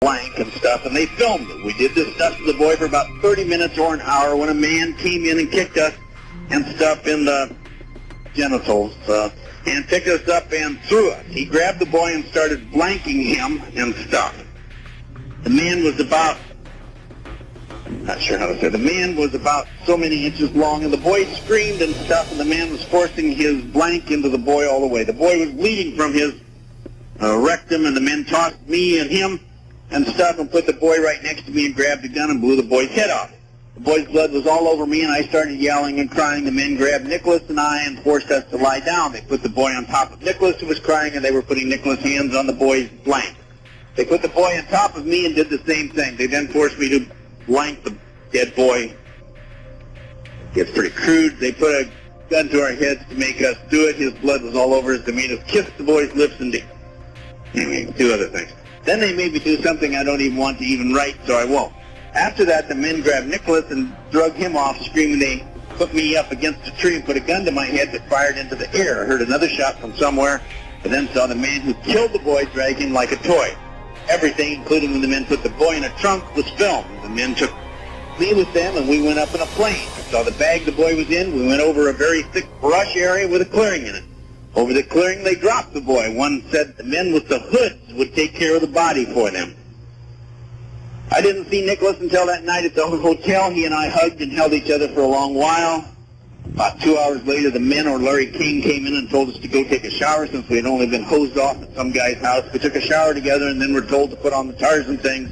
blank and stuff, and they filmed it. We did this stuff to the boy for about 30 minutes or an hour when a man came in and kicked us and stuff in the genitals and picked us up and threw us. He grabbed the boy and started blanking him and stuff. The man was about, I'm not sure how to say it, the man was about so many inches long, and the boy screamed and stuff, and the man was forcing his blank into the boy all the way. The boy was bleeding from his rectum, and the men tossed me and him and stuff and put the boy right next to me and grabbed a gun and blew the boy's head off. The boy's blood was all over me, and I started yelling and crying. The men grabbed Nicholas and I and forced us to lie down. They put the boy on top of Nicholas, who was crying, and they were putting Nicholas' hands on the boy's blank. They put the boy on top of me and did the same thing. They then forced me to blank the dead boy. It gets pretty crude. They put a gun to our heads to make us do it. His blood was all over us. They made us kiss the boy's lips and do other things. Then they made me do something I don't even want to even write, so I won't. After that, the men grabbed Nicholas and drug him off, screaming. They put me up against a tree and put a gun to my head that fired into the air. I heard another shot from somewhere, and then saw the man who killed the boy drag him like a toy. Everything, including when the men put the boy in a trunk, was filmed. The men took me with them, and we went up in a plane. I saw the bag the boy was in. We went over a very thick brush area with a clearing in it. Over the clearing, they dropped the boy. One said the men with the hoods would take care of the body for them. I didn't see Nicholas until that night at the hotel. He and I hugged and held each other for a long while. About 2 hours later, the men or Larry King came in and told us to go take a shower since we had only been hosed off at some guy's house. We took a shower together and then were told to put on the Tarzan things.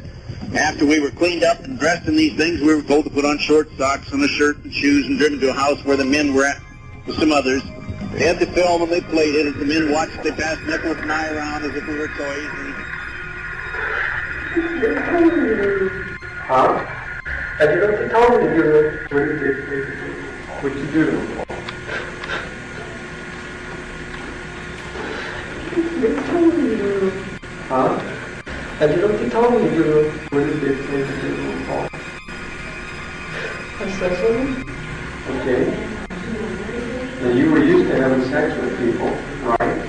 After we were cleaned up and dressed in these things, we were told to put on short socks and a shirt and shoes and driven to a house where the men were at with some others. They had the film and they played it. As the men watched, they passed Nicholas and I around as if we were toys. Huh? I did what they told me to do. What'd you do to him? They told me to do. Huh? I did what they told me to do. What did they say to do to him, Paul? Have sex with him? Okay. Now you were used to having sex with people, right?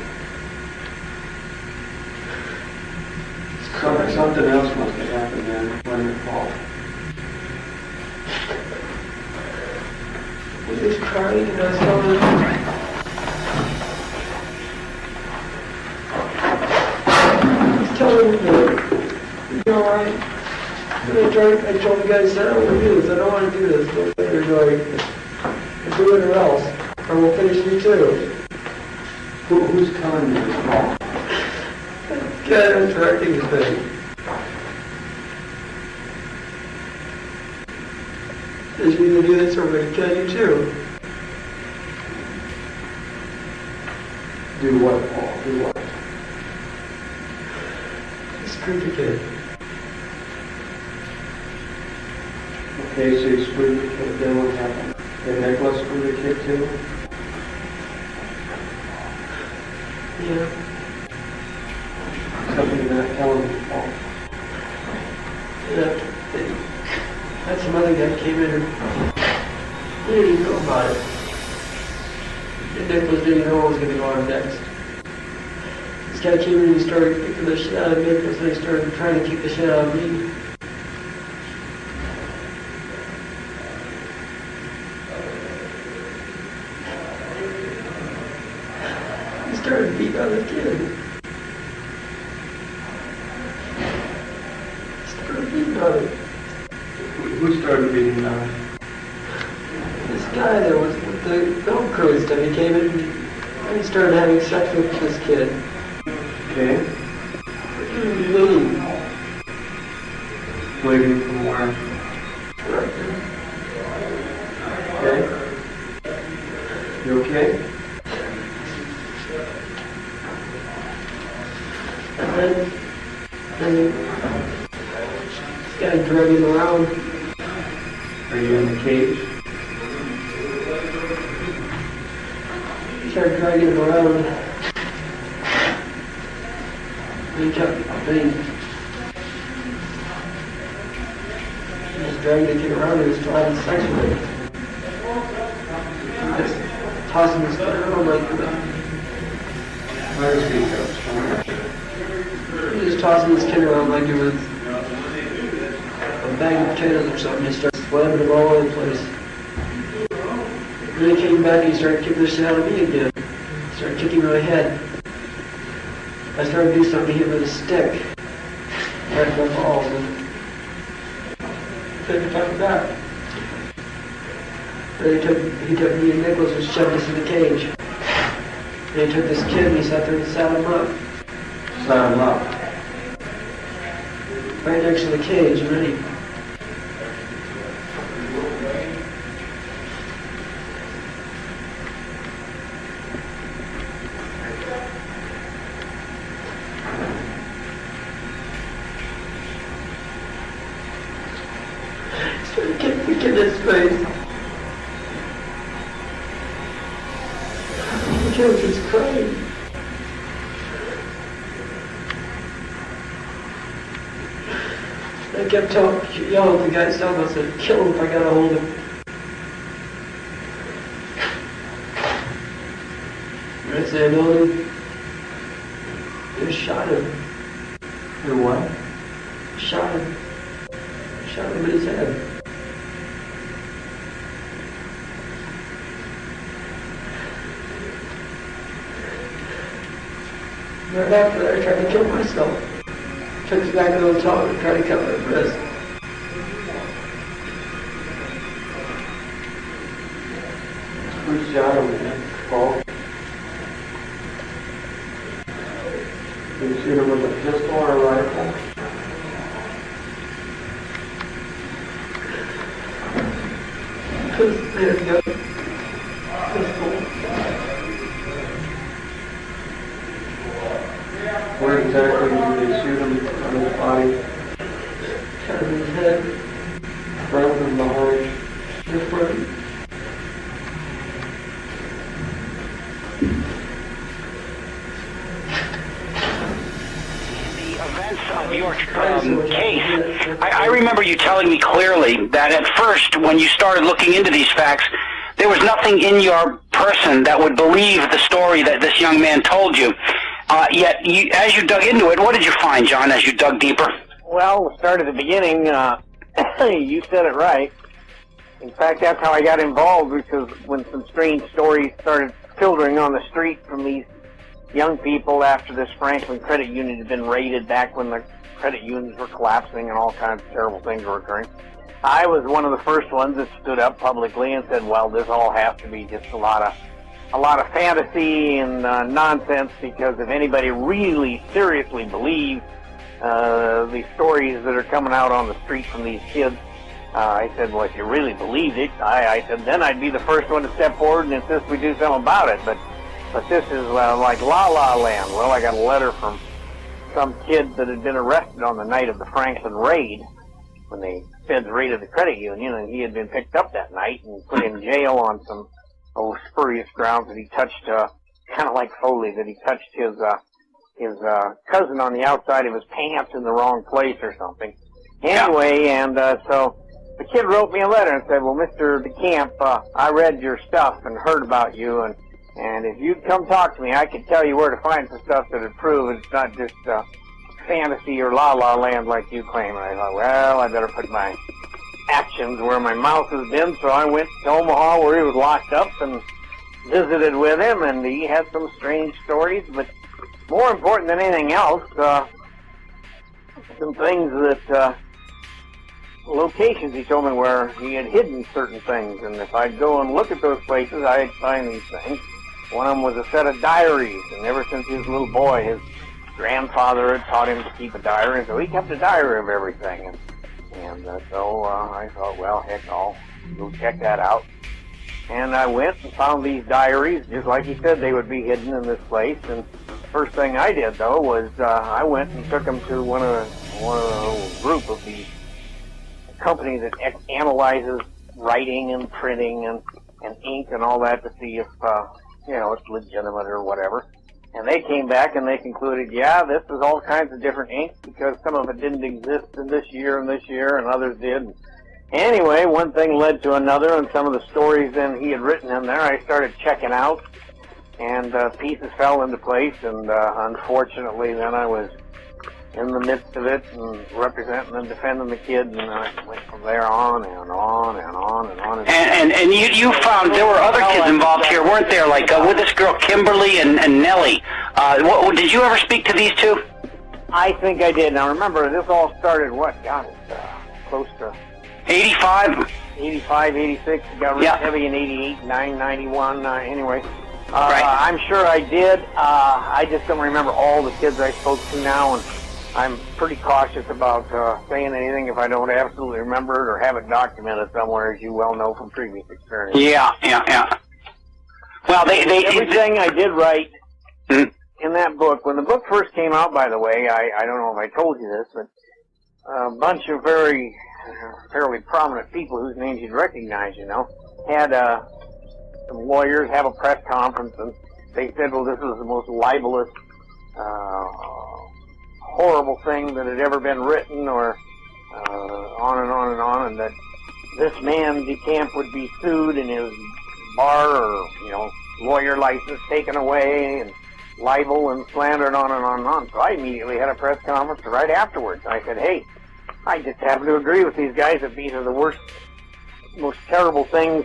Something else must have happened then when you fall. He was crying and I was telling him. He's telling me, you alright? I told the guy, I said, I don't want to do this, I don't want to do this. Don't let her go, do it or else, or we'll finish you too. Who's telling you this, Paul? God, I'm directing the thing. Says you either do this or we're going to kill you too. Do what, Paul? Do what? Screw the kid. Okay, so you screwed the kid, then what happened? Did Nicholas screw the kid too? Yeah. Something you're not telling me, Paul. Yeah. Had some other guy came in and he didn't even know about it. And Nicholas didn't know what was going to go on next. This guy came in and he started kicking the shit out of Nicholas and he started trying to kick the shit out of me. He started beating on the kid. Who started beating on him? This guy that was with the film crew and stuff, he came in and he started having sex with this kid. Okay. Bleeding. Bleeding from where? Right there. Okay. You okay? And then this guy dragged him around. Are you in the cage? He started dragging him around. And he kept he just dragged the kid around and he was still having sex with him. He just tossing his kid around like he was tossing his kid around like it was a bag of potatoes or something. He started slamming him all over the place. Then he came back and he started kicking the shit out of me again. He started kicking my head. I started doing something to hit with a stick. Right in my balls and couldn't fight back. Then he took me and Nicholas and shoved us in the cage. And he took this kid and he sat there and sat him up. Sat him up? Right next to the cage, and then he started kicking the kid in his face. The kid was just crying. I kept yelling at the guy's cell phone, I said, kill him if I got a hold of him. And I said, no, they shot him. They what? Shot him. Shot him in his head. Right after that, I tried to kill myself. Took me back to the hotel and tried to cut my wrist. Who shot him, Paul? Did you shoot him with a pistol or a rifle? Pistol. Where exactly did they shoot him on his body? Kind of his head, front and behind, different. Of your case, I remember you telling me clearly that at first, when you started looking into these facts, there was nothing in your person that would believe the story that this young man told you. Yet, as you dug into it, what did you find, John, as you dug deeper? Well, we'll start at the beginning. You said it right. In fact, that's how I got involved, because when some strange stories started filtering on the street from these young people after this Franklin credit union had been raided back when the credit unions were collapsing and all kinds of terrible things were occurring. I was one of the first ones that stood up publicly and said, well, this all has to be just a lot of fantasy and nonsense, because if anybody really seriously believes the stories that are coming out on the street from these kids, I said, well, if you really believed it, I said, then I'd be the first one to step forward and insist we do something about it. But this is like La La Land. Well, I got a letter from some kid that had been arrested on the night of the Franklin raid, when the feds raided the credit union, and he had been picked up that night and put in jail on some spurious grounds that he touched, kind of like Foley, that he touched his cousin on the outside of his pants in the wrong place or something. Anyway, and so the kid wrote me a letter and said, well, Mr. DeCamp, I read your stuff and heard about you, and if you'd come talk to me, I could tell you where to find some stuff that would prove it's not just fantasy or La La Land like you claim. And I thought, well, I better put my actions where my mouth has been. So I went to Omaha, where he was locked up, and visited with him, and he had some strange stories. But more important than anything else, some things that, locations he told me where he had hidden certain things. And if I'd go and look at those places, I'd find these things. One of them was a set of diaries, and ever since he was a little boy, his grandfather had taught him to keep a diary, and so he kept a diary of everything. And so I thought, well, heck, I'll go check that out. And I went and found these diaries, just like he said they would be hidden in this place. And first thing I did, though, was I went and took them to one of the group of these companies that analyzes writing and printing and ink and all that to see if it's legitimate or whatever. And they came back and they concluded, yeah, this is all kinds of different ink, because some of it didn't exist in this year and others did. Anyway, one thing led to another, and some of the stories then he had written in there, I started checking out, and pieces fell into place, and unfortunately then I was in the midst of it and representing and defending the kid, and I went from there on and on and on and on. And you found there were other kids involved here, weren't there? Like with this girl Kimberly and Nellie. Did you ever speak to these two? I think I did. Now remember, this all started it's close to 85, 86. It got really heavy in 88, 9, 91. Anyway. Right. I'm sure I did. I just don't remember all the kids I spoke to now, and I'm pretty cautious about saying anything if I don't absolutely remember it or have it documented somewhere, as you well know from previous experience. Yeah. Well, everything I did write in that book, when the book first came out, by the way, I don't know if I told you this, but a bunch of fairly prominent people whose names you'd recognize, had some lawyers have a press conference, and they said, well, this was the most libelous, horrible thing that had ever been written, or on and on and on, and that this man, DeCamp, would be sued and his bar or, lawyer license taken away, and libel and slander and on and on and on. So I immediately had a press conference right afterwards. I said, hey, I just happen to agree with these guys that these are the worst, most terrible things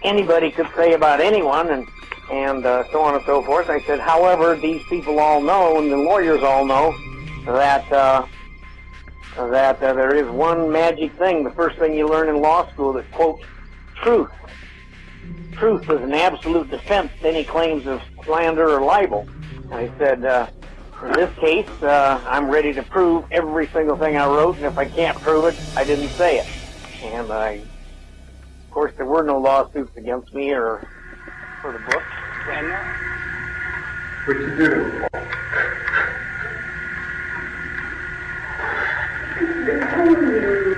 anybody could say about anyone, and so on and so forth. I said, however, these people all know, and the lawyers all know, that there is one magic thing, the first thing you learn in law school, that, quote, truth truth as an absolute defense to any claims of slander or libel. And I said, in this case, I'm ready to prove every single thing I wrote, and if I can't prove it, I didn't say it. And of course, there were no lawsuits against me or for the book. And What you do? They told me to do.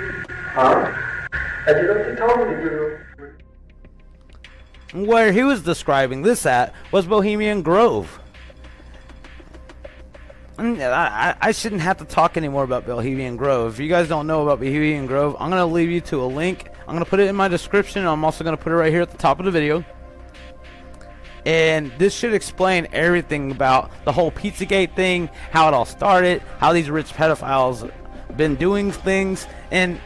Huh? I did what they told me to do. Where he was describing this at was Bohemian Grove. I shouldn't have to talk anymore about Bohemian Grove. If you guys don't know about Bohemian Grove, I'm going to leave you to a link. I'm going to put it in my description. I'm also going to put it right here at the top of the video. And this should explain everything about the whole Pizzagate thing, how it all started, how these rich pedophiles been doing things. And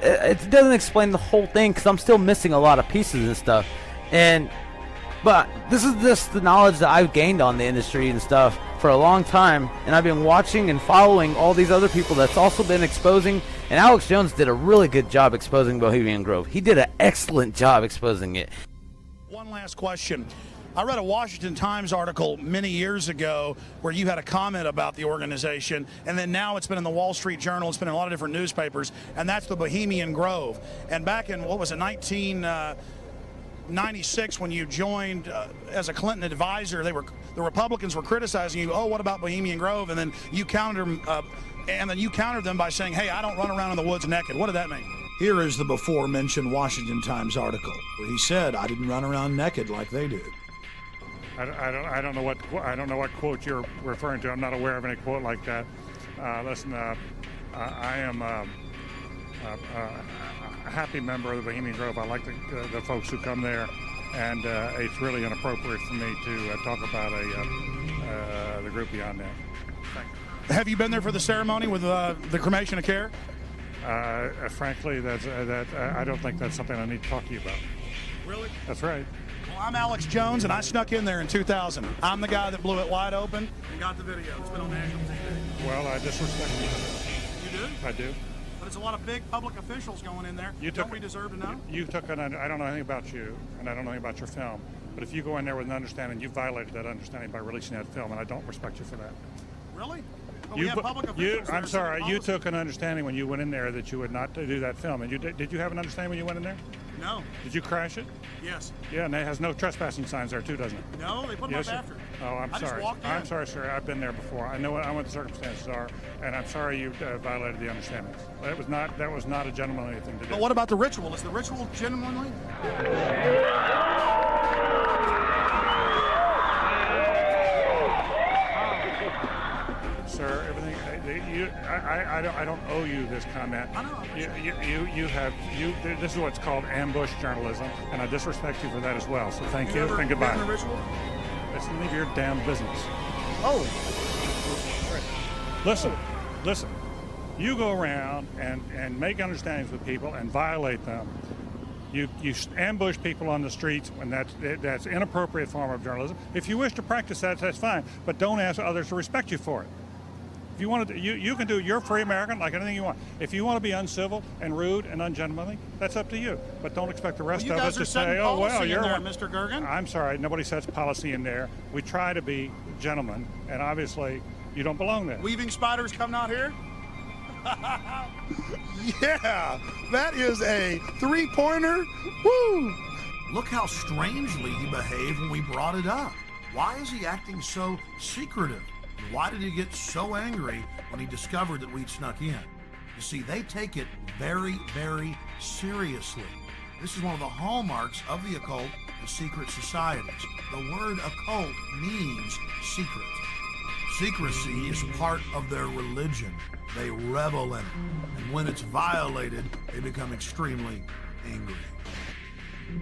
it doesn't explain the whole thing because I'm still missing a lot of pieces and stuff. But this is just the knowledge that I've gained on the industry and stuff for a long time, and I've been watching and following all these other people that's also been exposing, and Alex Jones did a really good job exposing Bohemian Grove. He did an excellent job exposing it. One last question. I read a Washington Times article many years ago where you had a comment about the organization, and then now it's been in the Wall Street Journal, it's been in a lot of different newspapers, and that's the Bohemian Grove. And back in, 1996, when you joined as a Clinton advisor, the Republicans were criticizing you. Oh, what about Bohemian Grove? And then you countered them by saying, "Hey, I don't run around in the woods naked." What did that mean? Here is the before-mentioned Washington Times article where he said, "I didn't run around naked like they did." I don't know what quote you're referring to. I'm not aware of any quote like that. Listen, I am a happy member of the Bohemian Grove. I like the folks who come there, and it's really inappropriate for me to talk about the group beyond that. Have you been there for the ceremony with the cremation of care? Frankly, I don't think that's something I need to talk to you about. Really? That's right. Well, I'm Alex Jones, and I snuck in there in 2000. I'm the guy that blew it wide open and got the video. It's been on national TV. Well, I disrespect you. You do? I do. But it's a lot of big public officials going in there. Don't we deserve to know? I don't know anything about you, and I don't know anything about your film. But if you go in there with an understanding, you violated that understanding by releasing that film, and I don't respect you for that. Really? But we have public officials. I'm sorry. You took an understanding when you went in there that you would not do that film, and did you have an understanding when you went in there? No. Did you crash it? Yes. Yeah, and it has no trespassing signs there too, doesn't it? No, they put them up after. Oh, I'm sorry. I'm sorry, sir. I've been there before. I know what the circumstances are, and I'm sorry you violated the understandings. That was not a gentlemanly thing to do. But what about the ritual? Is the ritual genuinely? Sir, everything. I don't owe you this comment. I know. This is what's called ambush journalism, and I disrespect you for that as well. So thank you and Been goodbye. in the ritual? It's none of your damn business. Oh. Listen. You go around and make understandings with people and violate them. You ambush people on the streets, and that's inappropriate form of journalism. If you wish to practice that, that's fine, but don't ask others to respect you for it. If you want to, you can do. You're a free American, like anything you want. If you want to be uncivil and rude and ungentlemanly, that's up to you. But don't expect the rest of us to say, "Oh well, you're there, Mr. Gergen." I'm sorry, nobody sets policy in there. We try to be gentlemen, and obviously, you don't belong there. Weaving spiders come out here. Yeah, that is a three-pointer. Woo! Look how strangely he behaved when we brought it up. Why is he acting so secretive? Why did he get so angry when he discovered that we'd snuck in? You see, they take it very, very seriously. This is one of the hallmarks of the occult and secret societies. The word occult means secret. Secrecy is part of their religion. They revel in it. And when it's violated, they become extremely angry.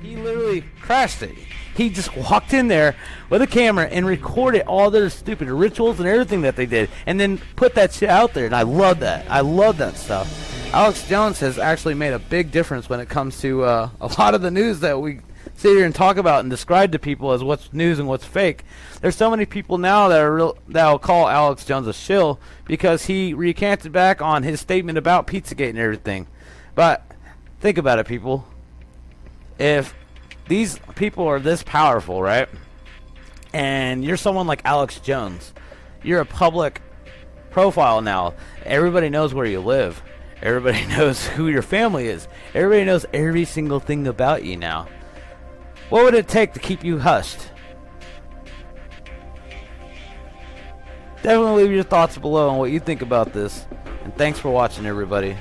He literally crashed it. He just walked in there with a camera and recorded all their stupid rituals and everything that they did, and then put that shit out there. And I love that. I love that stuff. Alex Jones has actually made a big difference when it comes to a lot of the news that we sit here and talk about and describe to people as what's news and what's fake. There's so many people now that'll call Alex Jones a shill because he recanted back on his statement about Pizzagate and everything. But think about it, people. If these people are this powerful, right? And you're someone like Alex Jones. You're a public profile now. Everybody knows where you live. Everybody knows who your family is. Everybody knows every single thing about you now. What would it take to keep you hushed? Definitely leave your thoughts below on what you think about this. And thanks for watching, everybody.